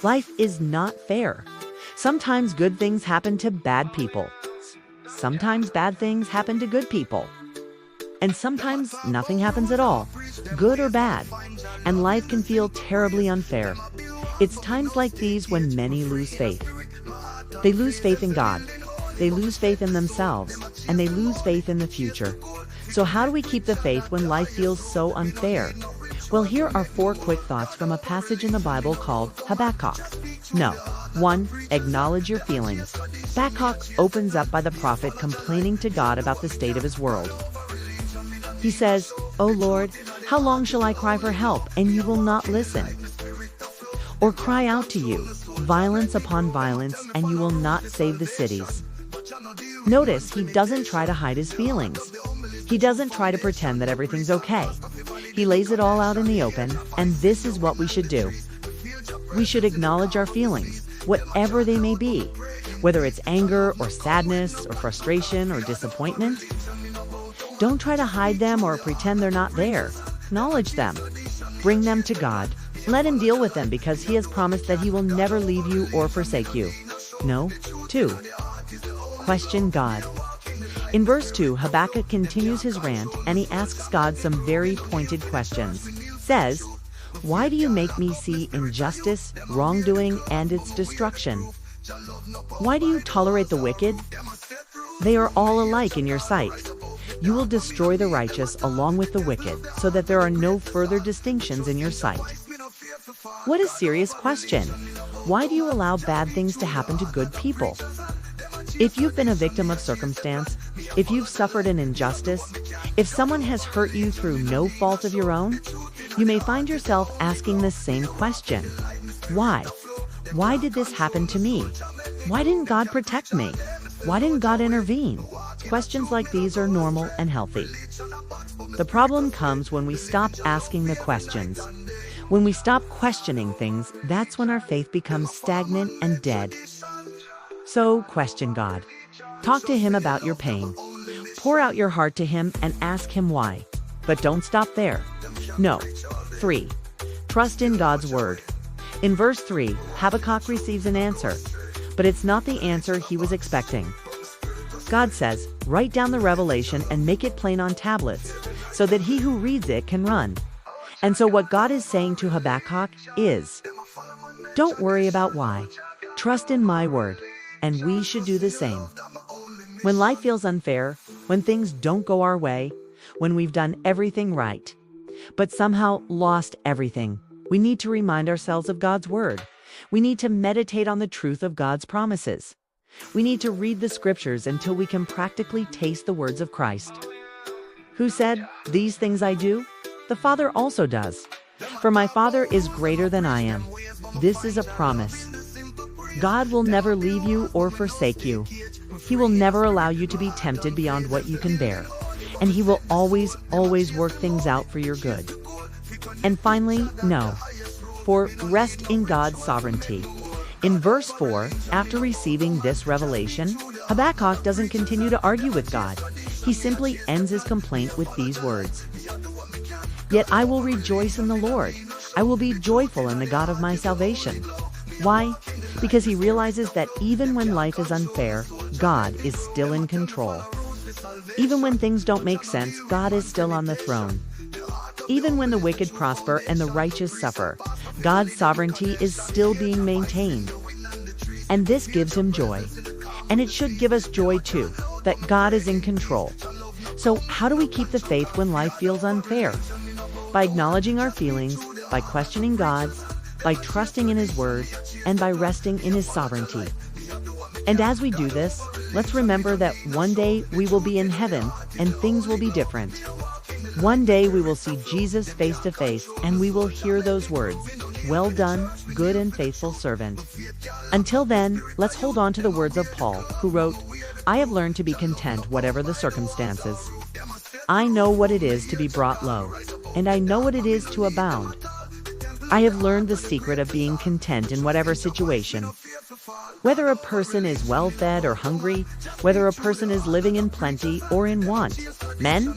Life is not fair. Sometimes good things happen to bad people. Sometimes bad things happen to good people. And sometimes nothing happens at all, good or bad. And life can feel terribly unfair. It's times like these when many lose faith. They lose faith in God. They lose faith in themselves. And they lose faith in the future. So how do we keep the faith when life feels so unfair? Well, here are 4 quick thoughts from a passage in the Bible called Habakkuk. No. 1. Acknowledge your feelings. Habakkuk opens up by the prophet complaining to God about the state of his world. He says, "O Lord, how long shall I cry for help, and you will not listen? Or cry out to you, violence upon violence, and you will not save the cities?" Notice he doesn't try to hide his feelings. He doesn't try to pretend that everything's okay. He lays it all out in the open, and this is what we should do. We should acknowledge our feelings, whatever they may be, whether it's anger or sadness or frustration or disappointment. Don't try to hide them or pretend they're not there. Acknowledge them. Bring them to God. Let Him deal with them because He has promised that He will never leave you or forsake you. No. 2. Question God. In verse 2, Habakkuk continues his rant and he asks God some very pointed questions. Says, "Why do you make me see injustice, wrongdoing, and its destruction? Why do you tolerate the wicked? They are all alike in your sight. You will destroy the righteous along with the wicked, so that there are no further distinctions in your sight." What a serious question. Why do you allow bad things to happen to good people? If you've been a victim of circumstance, if you've suffered an injustice, if someone has hurt you through no fault of your own, you may find yourself asking the same question. Why? Why did this happen to me? Why didn't God protect me? Why didn't God intervene? Questions like these are normal and healthy. The problem comes when we stop asking the questions. When we stop questioning things, that's when our faith becomes stagnant and dead. So, question God. Talk to Him about your pain. Pour out your heart to Him and ask Him why. But don't stop there. No. 3. Trust in God's Word. In verse 3, Habakkuk receives an answer, but it's not the answer he was expecting. God says, "Write down the revelation and make it plain on tablets, so that he who reads it can run." And so what God is saying to Habakkuk is, don't worry about why. Trust in my word. And we should do the same. When life feels unfair, when things don't go our way, when we've done everything right, but somehow lost everything, we need to remind ourselves of God's word. We need to meditate on the truth of God's promises. We need to read the scriptures until we can practically taste the words of Christ, who said, "These things I do, the Father also does. For my Father is greater than I am." This is a promise. God will never leave you or forsake you. He will never allow you to be tempted beyond what you can bear. And He will always, always work things out for your good. And finally, no. For rest in God's sovereignty. In verse 4, after receiving this revelation, Habakkuk doesn't continue to argue with God. He simply ends his complaint with these words. "Yet I will rejoice in the Lord. I will be joyful in the God of my salvation." Why? Because he realizes that even when life is unfair, God is still in control. Even when things don't make sense, God is still on the throne. Even when the wicked prosper and the righteous suffer, God's sovereignty is still being maintained. And this gives him joy. And it should give us joy too, that God is in control. So how do we keep the faith when life feels unfair? By acknowledging our feelings, by questioning God, by trusting in His word, and by resting in His sovereignty. And as we do this, let's remember that one day we will be in heaven and things will be different. One day we will see Jesus face to face and we will hear those words, "Well done, good and faithful servant." Until then, let's hold on to the words of Paul, who wrote, "I have learned to be content whatever the circumstances. I know what it is to be brought low, and I know what it is to abound. I have learned the secret of being content in whatever situation." Whether a person is well-fed or hungry, whether a person is living in plenty or in want, men,